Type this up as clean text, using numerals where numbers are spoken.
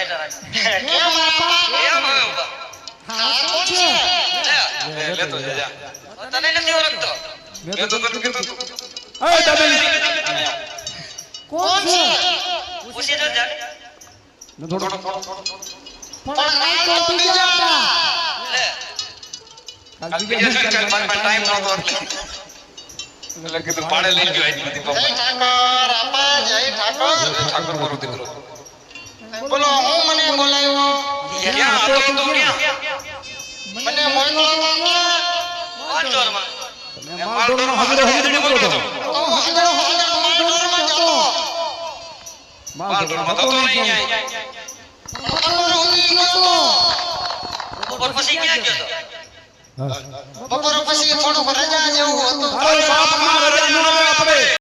કાઢા કેમ બાપા કેમ હવે ઉભા હા કોણ છે લેતો જા તને નથી ઓળખતો મેં તો તને કીધું એ દાબેલી કોણ છે પૂછી જો જા થોડો પણ આ તો બીજા હતા લે કાલ બીજા કાલ ટાઈમ નહોતો એટલે કીધું પાડે લઈ ગયો આટલી બધી જય પપ્પા ઠાકર આપા જય ઠાકર ઠાકોર મારો દીકરો બોલો હું મને બોલાવ્યો ક્યાં હતો તું ક્યાં મને મોકલો તમે વાંચોરમાં તમે માલદોરમાં હજરો નીકળો તો તો હંગડો માલદોરમાં જતો માલદોરમાં તો નહીં જાય બપોર સુધી નતો બપોર પછી ક્યાં ગયો તો બપોર પછી થોડુંક રજા જેવું હતું અરે બાપ માં રજા ન આવે આપણે